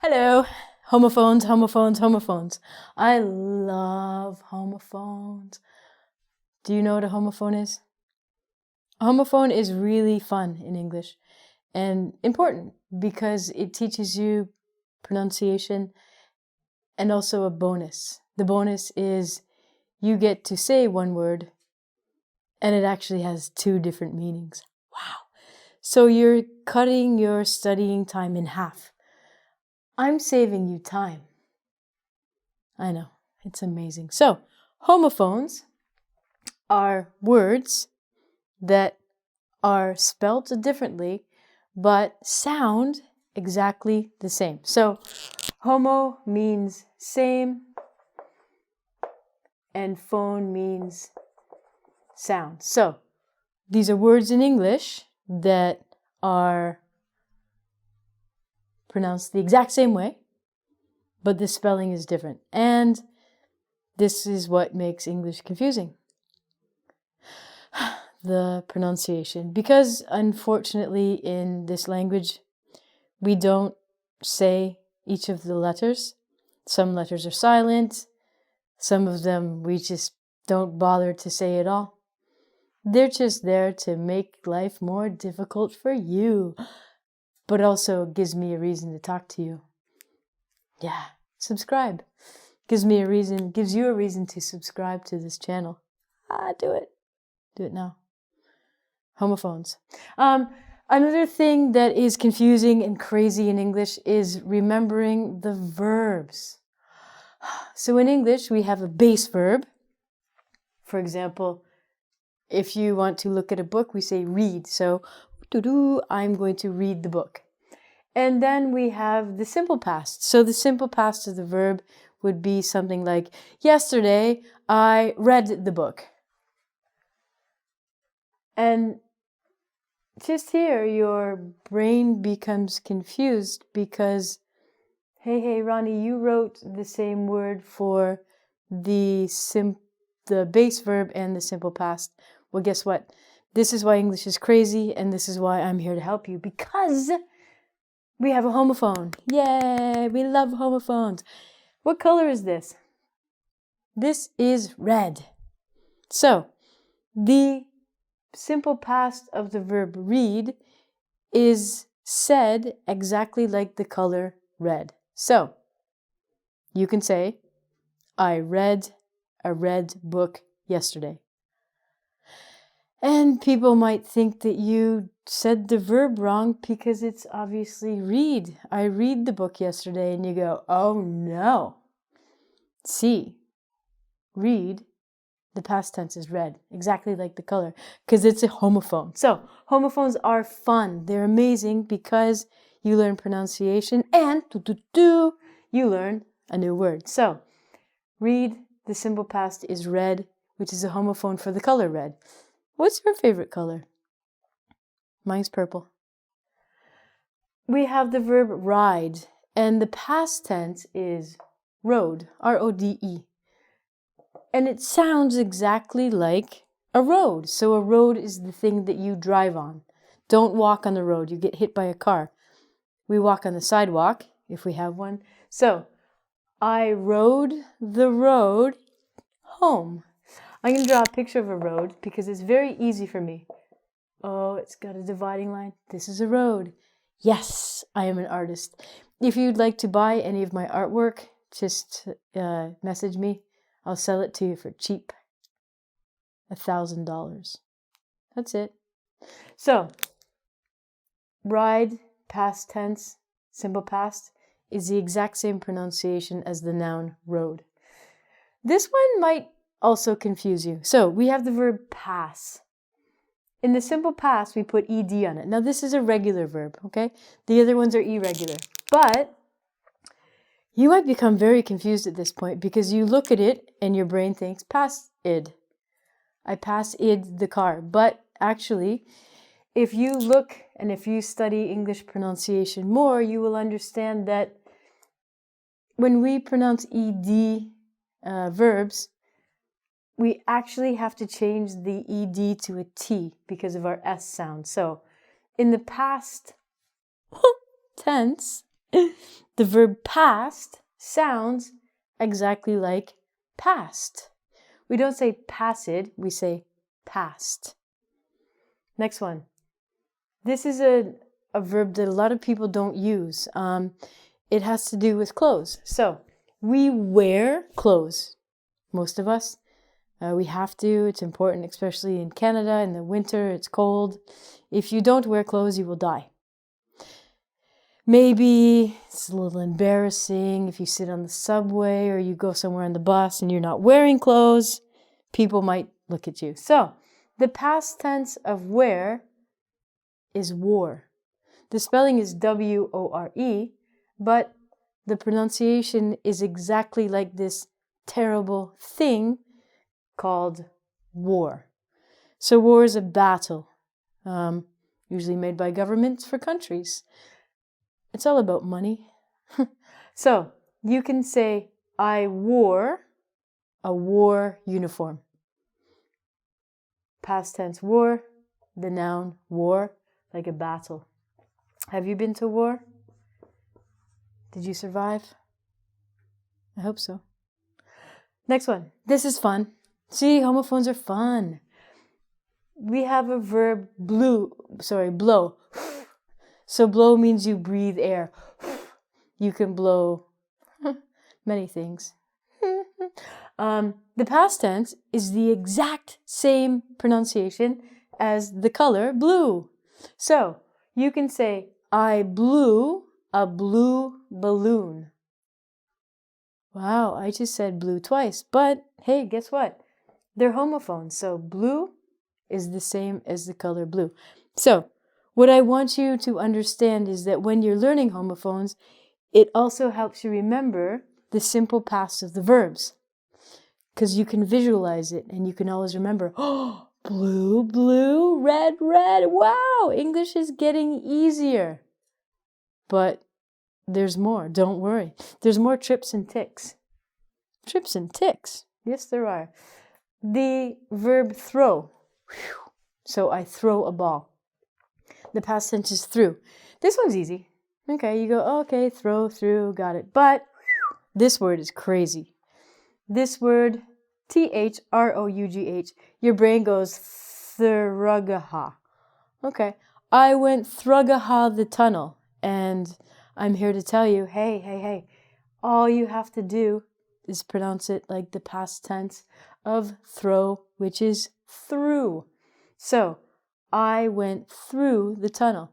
Hello, homophones, homophones, homophones. I love homophones. Do you know what a homophone is? A homophone is really fun in English and important because it teaches you pronunciation and also a bonus. The bonus is you get to say one word and it actually has two different meanings. Wow. So you're cutting your studying time in half. I'm saving you time. I know, it's amazing. So, homophones are words that are spelt differently but sound exactly the same. So, homo means same and phone means sound. So, these are words in English that are pronounced the exact same way, but the spelling is different. And this is what makes English confusing. The pronunciation. Because unfortunately in this language, we don't say each of the letters. Some letters are silent. Some of them we just don't bother to say at all. They're just there to make life more difficult for you, but also gives me a reason to talk to you. Yeah, subscribe. Gives you a reason to subscribe to this channel. Do it. Do it now. Homophones. Another thing that is confusing and crazy in English is remembering the verbs. So in English, we have a base verb. For example, if you want to look at a book, we say read. So, I'm going to read the book. And then we have the simple past. So the simple past of the verb would be something like, yesterday I read the book. And just here, your brain becomes confused because, hey, Ronnie, you wrote the same word for the base verb and the simple past. Well, guess what? This is why English is crazy, and this is why I'm here to help you, because we have a homophone. Yay! We love homophones. What color is this? This is red. So, the simple past of the verb read is said exactly like the color red. So, you can say, I read a red book yesterday. And people might think that you said the verb wrong because it's obviously read. I read the book yesterday, and you go, oh no. See, read, the past tense is red, exactly like the color, because it's a homophone. So, homophones are fun. They're amazing because you learn pronunciation and you learn a new word. So, read, the simple past is red, which is a homophone for the color red. What's your favorite color? Mine's purple. We have the verb ride, and the past tense is rode, R-O-D-E. And it sounds exactly like a road. So a road is the thing that you drive on. Don't walk on the road, you get hit by a car. We walk on the sidewalk, if we have one. So, I rode the road home. I'm going to draw a picture of a road because it's very easy for me. Oh, it's got a dividing line. This is a road. Yes, I am an artist. If you'd like to buy any of my artwork, just message me. I'll sell it to you for cheap. $1,000. That's it. So, ride, past tense, simple past, is the exact same pronunciation as the noun road. This one might also confuse you. So, we have the verb pass. In the simple past, we put ed on it. Now, this is a regular verb, okay? The other ones are irregular. But you might become very confused at this point because you look at it and your brain thinks, pass id. I pass id the car. But actually, if you look and if you study English pronunciation more, you will understand that when we pronounce ed verbs, we actually have to change the ed to a t because of our s sound. So, in the past tense, The verb past sounds exactly like past. We don't say passed, we say past. Next one. This is a verb that a lot of people don't use. It has to do with clothes. So, we wear clothes. Most of us. We have to. It's important, especially in Canada. In the winter, it's cold. If you don't wear clothes, you will die. Maybe it's a little embarrassing if you sit on the subway or you go somewhere on the bus and you're not wearing clothes. People might look at you. So, the past tense of wear is wore. The spelling is W-O-R-E, but the pronunciation is exactly like this terrible thing called war. So war is a battle, usually made by governments for countries. It's all about money. So you can say, I wore a war uniform. Past tense war, the noun war, like a battle. Have you been to war? Did you survive? I hope so. Next one. This is fun. See, homophones are fun. We have a verb blow. So blow means you breathe air. You can blow many things. The past tense is the exact same pronunciation as the color blue. So you can say, I blew a blue balloon. Wow, I just said blue twice. But hey, guess what? They're homophones. So blue is the same as the color blue. So what I want you to understand is that when you're learning homophones, it also helps you remember the simple past of the verbs. Because you can visualize it and you can always remember, oh, blue, blue, red, red. Wow, English is getting easier. But there's more, don't worry. There's more trips and ticks. Trips and ticks? Yes, there are. The verb throw. So I throw a ball. The past tense is threw. This one's easy. Okay, you go, oh, okay, throw, through, got it. But this word is crazy. This word, T-H-R-O-U-G-H, your brain goes thrugaha. Okay, I went thrugaha the tunnel, and I'm here to tell you, hey, all you have to do is pronounce it like the past tense of throw, which is through. So, I went through the tunnel.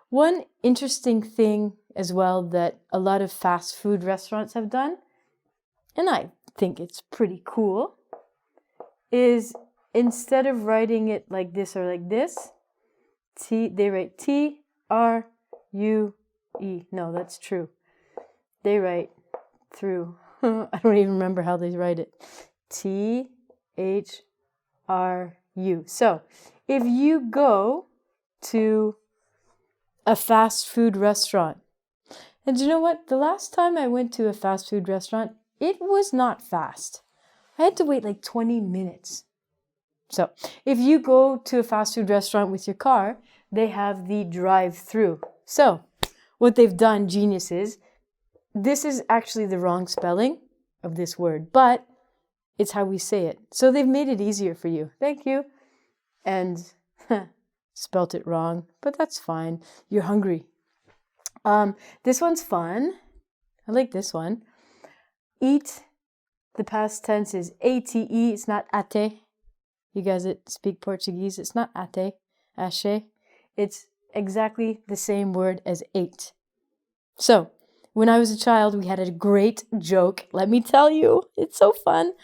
One interesting thing as well that a lot of fast food restaurants have done, and I think it's pretty cool, is instead of writing it like this or like this, they write T-R-U-E. No, that's true. They write through. I don't even remember how they write it. T-H-R-U. So, if you go to a fast food restaurant, and you know what? The last time I went to a fast food restaurant, it was not fast. I had to wait like 20 minutes. So, if you go to a fast food restaurant with your car, they have the drive-through. So, what they've done, geniuses, this is actually the wrong spelling of this word, but it's how we say it. So they've made it easier for you. Thank you. And spelt it wrong, but that's fine. You're hungry. This one's fun. I like this one. Eat, the past tense is A-T-E. It's not ate. You guys that speak Portuguese, it's not ate, ache. It's exactly the same word as ate. So, when I was a child, we had a great joke. Let me tell you, it's so fun.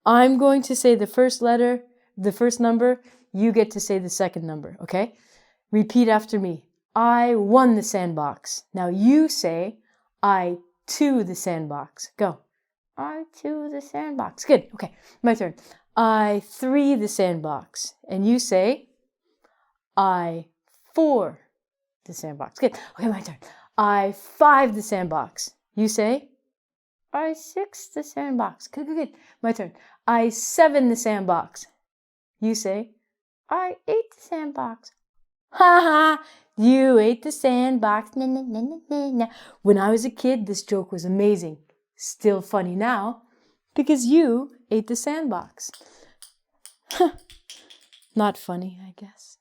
I'm going to say the first letter, the first number. You get to say the second number, okay? Repeat after me. I won the sandbox. Now you say, I to the sandbox. Go. I to the sandbox. Good. Okay, my turn. I 3 the sandbox. And you say, I 4 the sandbox. Good. Okay, my turn. I 5 the sandbox. You say, I 6 the sandbox. Good, good, good. My turn. I 7 the sandbox. You say, I 8 the sandbox. Ha ha! You ate the sandbox. Na, na, na, na, na, na. When I was a kid, this joke was amazing. Still funny now because you ate the sandbox. Not funny, I guess.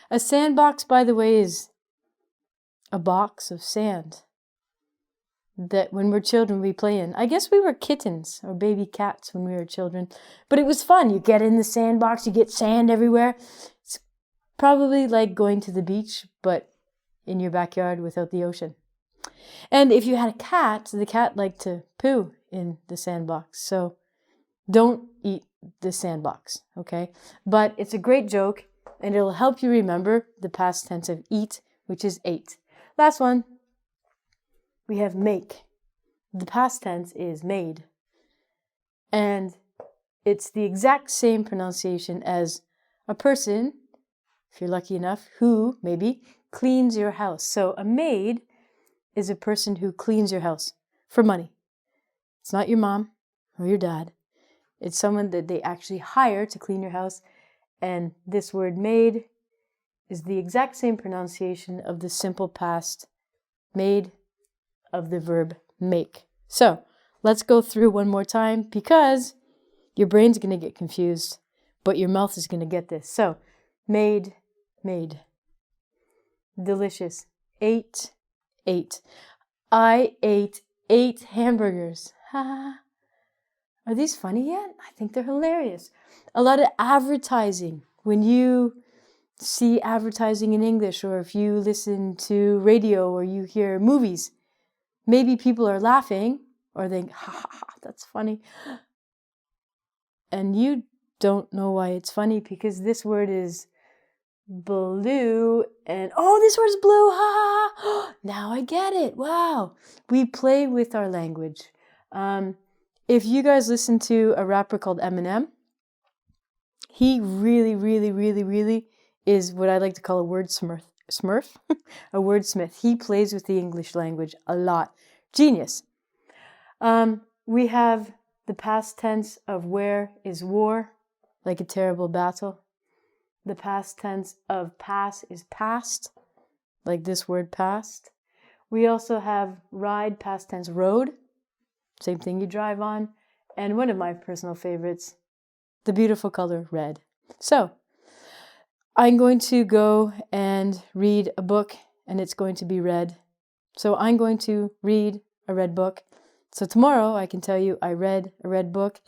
A sandbox, by the way, is a box of sand that when we're children we play in. I guess we were kittens or baby cats when we were children, but it was fun. You get in the sandbox, you get sand everywhere. It's probably like going to the beach, but in your backyard without the ocean. And if you had a cat, the cat liked to poo in the sandbox. So don't eat the sandbox, okay? But it's a great joke, and it'll help you remember the past tense of eat, which is ate. Last one. We have make. The past tense is made. And it's the exact same pronunciation as a person, if you're lucky enough, who, maybe, cleans your house. So a maid is a person who cleans your house for money. It's not your mom or your dad. It's someone that they actually hire to clean your house. And this word maid is the exact same pronunciation of the simple past made of the verb make. So let's go through one more time because your brain's going to get confused, but your mouth is going to get this. So made, made. Delicious. Ate, ate. I ate 8 hamburgers. Ha. Are these funny yet? I think they're hilarious. A lot of advertising. When you see advertising in English, or if you listen to radio or you hear movies, maybe people are laughing or think, ha ha ha, that's funny. And you don't know why it's funny because this word is blue and, oh, this word's blue, ha ha ha. Now I get it, wow. We play with our language. If you guys listen to a rapper called Eminem, he really is what I like to call a wordsmith. A wordsmith. He plays with the English language a lot. Genius. We have the past tense of wear is war, like a terrible battle. The past tense of pass is past, like this word past. We also have ride, past tense road, same thing you drive on. And one of my personal favorites, the beautiful color red. So I'm going to go and read a book, and it's going to be red. So I'm going to read a red book. So tomorrow I can tell you I read a red book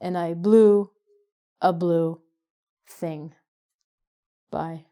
and I blew a blue thing. Bye.